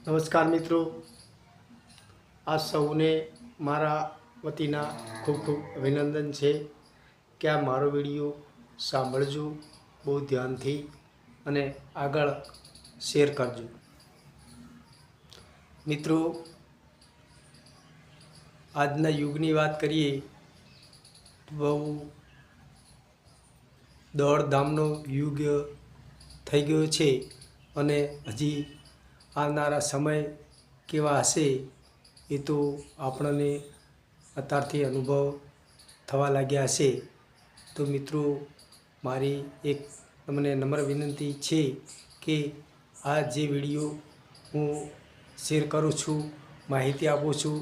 નમસ્કાર મિત્રો, આ સૌને મારા વતીના ખૂબ ખૂબ અભિનંદન છે કે આ મારો વિડીયો સાંભળજો બહુ ધ્યાનથી અને આગળ શેર કરજો. મિત્રો, આજના યુગની વાત કરીએ તો બહુ દોડધામનો યુગ થઈ ગયો છે અને હજી આવનારા સમય કેવા હશે એ તો આપણને અત્યારથી અનુભવ થવા લાગ્યા હશે. તો મિત્રો, મારી એક તમને નમ્ર વિનંતી છે કે આ જે વિડીયો હું શેર કરું છું, માહિતી આપું છું,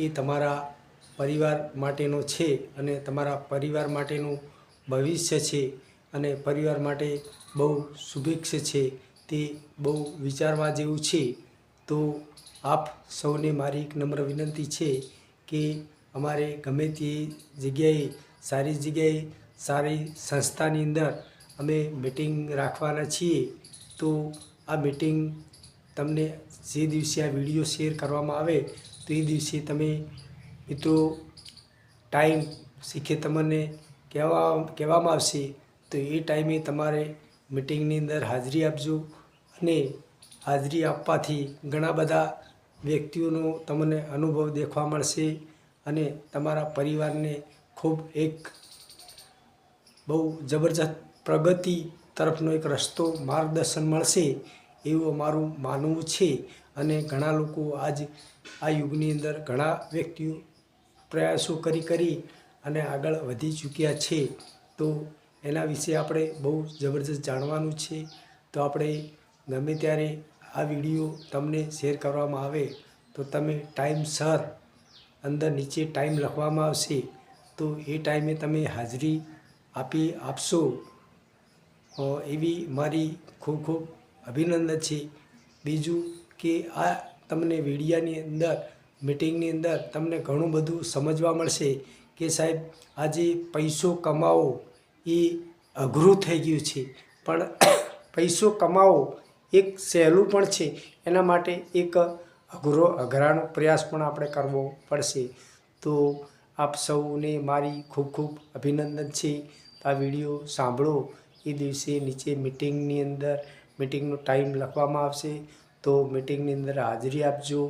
એ તમારા પરિવાર માટેનો છે અને તમારા પરિવાર માટેનું ભવિષ્ય છે અને પરિવાર માટે બહુ શુભેચ્છા છે. તે બહુ વિચારવા જેવું છે. તો આપ સૌને મારી એક નમ્ર વિનંતી છે કે અમારે ગમે તે જગ્યાએ સારી સંસ્થાની અંદર અમે મીટિંગ રાખવાના છીએ. તો આ મીટિંગ તમને જે દિવસે આ વિડીયો શેર કરવામાં આવે તો એ દિવસે તમે મિત્રો ટાઈમ શીખે તમને કહેવામાં આવશે તો એ ટાઈમે તમારે મીટિંગની અંદર હાજરી આપજો. અને હાજરી આપવાથી ઘણા બધા વ્યક્તિઓનો તમને અનુભવ દેખવા મળશે અને તમારા પરિવારને ખૂબ એક બહુ જબરજસ્ત પ્રગતિ તરફનો એક રસ્તો માર્ગદર્શન મળશે એવું અમારું માનવું છે. અને ઘણા લોકો આજ આ યુગની અંદર ઘણા વ્યક્તિઓ પ્રયાસો કરી અને આગળ વધી ચૂક્યા છે. તો એના વિશે આપણે બહુ જબરજસ્ત જાણવાનું છે. તો આપણે ગમે ત્યારે આ વિડીયો તમને શેર કરવામાં આવે તો તમે ટાઈમસર અંદર નીચે ટાઈમ લખવામાં આવશે તો એ ટાઈમે તમે હાજરી આપશો એવી મારી ખૂબ ખૂબ અભિનંદન છે. બીજું કે આ તમને વિડીયાની અંદર મીટિંગની અંદર તમને ઘણું બધું સમજવા મળશે કે સાહેબ આજે પૈસો કમાવો એ અઘરું થઈ ગયું છે, પણ પૈસો કમાવો એક સહેલું પણ છે. એના માટે એક અઘરાનો પ્રયાસ પણ આપણે કરવો પડશે. તો આપ સૌને મારી ખૂબ ખૂબ અભિનંદન છે. આ વિડીયો સાંભળો એ દિવસે નીચે મીટિંગનો ટાઈમ લખવામાં આવશે તો મીટિંગની અંદર હાજરી આપજો.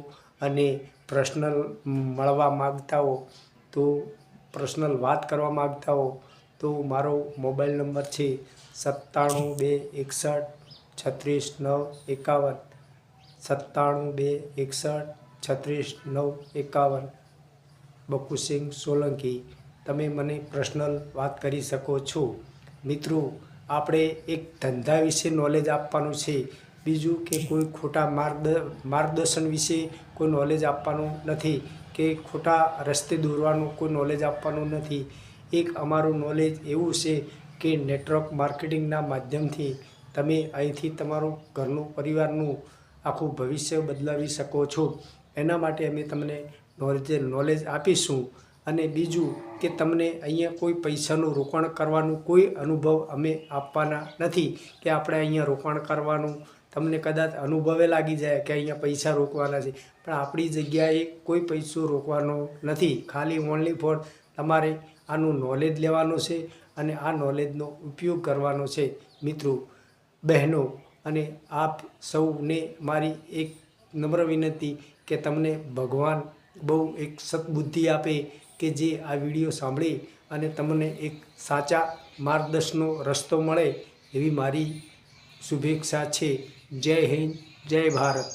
અને પર્સનલ મળવા માગતા હો તો પર્સનલ વાત કરવા માગતા હો તો મારો મોબાઈલ નંબર છે 9721636951 9721636951. બકુસિંહ સોલંકી. તમે મને પર્સનલ વાત કરી શકો છો. મિત્રો, આપણે એક ધંધા વિશે નોલેજ આપવાનું છે. બીજું કે કોઈ ખોટા માર્ગદર્શન વિશે કોઈ નોલેજ આપવાનું નથી કે ખોટા રસ્તે દોરવાનું કોઈ નોલેજ આપવાનું નથી. એક અમારું નોલેજ એવું છે કે નેટવર્ક માર્કેટિંગના માધ્યમથી તમે અહીંથી તમારું ઘરનું પરિવારનું આખું ભવિષ્ય બદલાવી શકો છો. એના માટે અમે તમને નોલેજ આપીશું. અને બીજું કે તમને અહીંયા કોઈ પૈસાનું રોકાણ કરવાનું કોઈ અનુભવ અમે આપવાના નથી કે આપણે અહીંયા રોકાણ કરવાનું તમને કદાચ અનુભવે લાગી જાય કે અહીંયા પૈસા રોકવાના છે, પણ આપણી જગ્યાએ કોઈ પૈસો રોકવાનો નથી. ખાલી ઓનલી ફોર તમારે આનું નોલેજ લેવાનું છે અને આ નોલેજનો ઉપયોગ કરવાનો છે. મિત્રો, બહેનો અને આપ સૌને મારી એક નમ્ર વિનંતી કે તમને ભગવાન બહુ એક સદબુદ્ધિ આપે કે જે આ વિડીયો સાંભળી અને તમને એક સાચા માર્ગદર્શનનો રસ્તો મળે એવી મારી શુભેચ્છા છે. જય હિન્દ, જય ભારત.